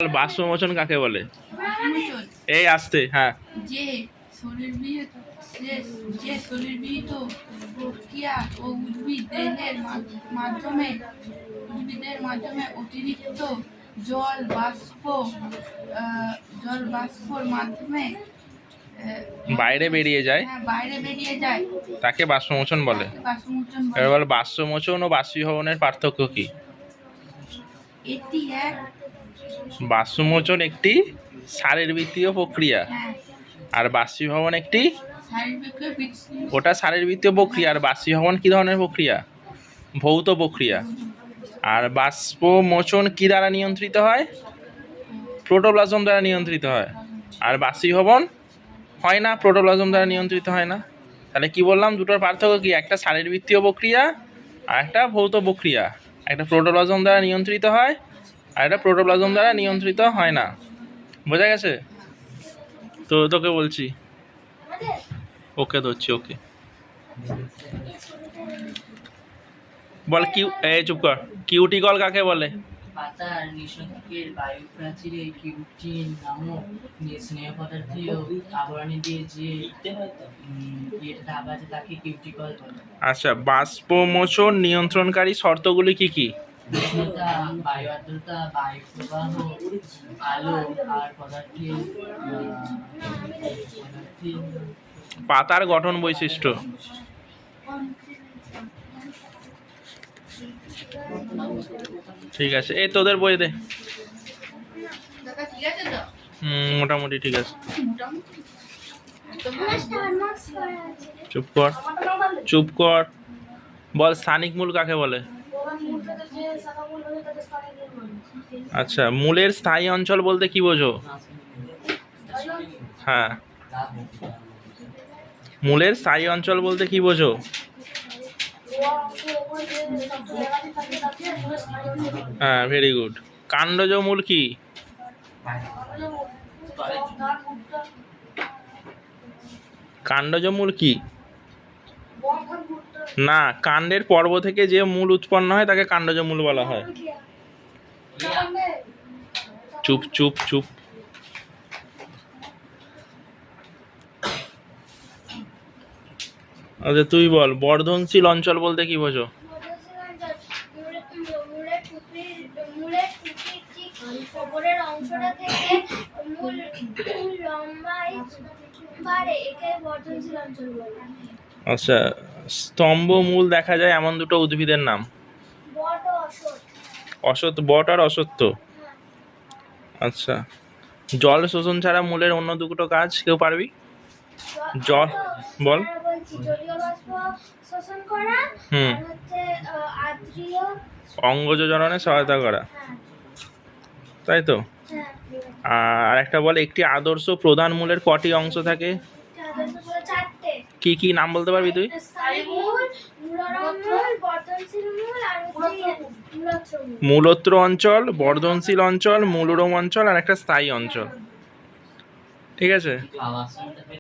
বাষ্পমোচন কাকে বলে? বাষ্পমোচন এই আসতে হ্যাঁ। যে শরীরবৃহৎ প্রক্রিয়া ও উদ্ভিদের মাধ্যমে অতিরিক্ত জল বাষ্পর মাধ্যমে বাইরে বেরিয়ে যায় তাকে বাষ্পমোচন বলে। এবার বল, বাষ্পমোচন ও বাষ্পীভবনের পার্থক্য কি? বাষ্পমোচন একটি শারীরবৃত্তীয় প্রক্রিয়া, আর বাষ্পীভবন একটি ওটা শারীরবৃত্তীয় প্রক্রিয়া, আর বাষ্পীভবন কি ধরনের প্রক্রিয়া? ভৌত প্রক্রিয়া। আর বাষ্পমোচন কি দ্বারা নিয়ন্ত্রিত হয়? প্রোটোপ্লাজম দ্বারা নিয়ন্ত্রিত হয়। আর বাষ্পীভবন হয় না, প্রোটোপ্লাজম দ্বারা নিয়ন্ত্রিত হয় না। তাহলে কি বললাম, দুটোর পার্থক্য কি? একটা শারীরবৃত্তীয় প্রক্রিয়া আর একটা ভৌত প্রক্রিয়া। একটা প্রোটোপ্লাজম দ্বারা নিয়ন্ত্রিত হয় আর একটা প্রোটোপ্লাজম দ্বারা নিয়ন্ত্রিত হয় না। বোঝা গেছে? তো তোকে বলছি, ওকে ধরছি, ওকে বল। চুপ কর। কিউটিকল কাকে বলে? পাতার নিঃসরণের বায়ু প্রাচীরে কিউটিন নামক স্নেহ পদার্থীয় আবরণী দিয়ে যে ঢাকা আছে তাকে কিউটিকল বলে। আচ্ছা, বাষ্পমোচন নিয়ন্ত্রণকারী শর্তগুলি কি কি? উষ্ণতা, বায়ু আর্দ্রতা, বায়ু প্রবাহ, আলো আর পদার্থের পাতার গঠন বৈশিষ্ট্য। ঠিক আছে, এই তোদের বই দে। মোটামুটি ঠিক আছে। চুপ কর, চুপ কর। বল, স্থানিক মূল কাকে বলে? আচ্ছা, মূলের স্থায়ী অঞ্চল বলতে কি বোঝো? হ্যাঁ, মূলের স্থায়ী অঞ্চল বলতে কি বোঝো? হ্যাঁ, ভেরি গুড। কাণ্ডজ মূল কি? কাণ্ডজ মূল কি? না, কাণ্ডের পর্ব থেকে যে মূল উৎপন্ন হয় তাকে কাণ্ডজ মূল বলা হয়। চুপ চুপ চুপ। আচ্ছা, তুই বল, বর্ধনশীল অঞ্চল বলতে কি বোঝো? আচ্ছা, স্তম্ভ মূল দেখা যায় এমন দুটো উদ্ভিদের নাম? অসত্য, বট আর অসত্য। আচ্ছা, জল শোষণ ছাড়া মূলের অন্য দুটো কাজ কেউ পারবি? জল বল। অঙ্গজ জননে সহায়তা করা, তাই তো? আর একটা বল, একটি আদর্শ প্রধান মূলের কটি অংশ থাকে? কি কি নাম বলতে পারবি তুই? মূলত্র অঞ্চল, বর্ধনশীল অঞ্চল, মূলরম অঞ্চল আর একটা স্থায়ী অঞ্চল। ঠিক আছে।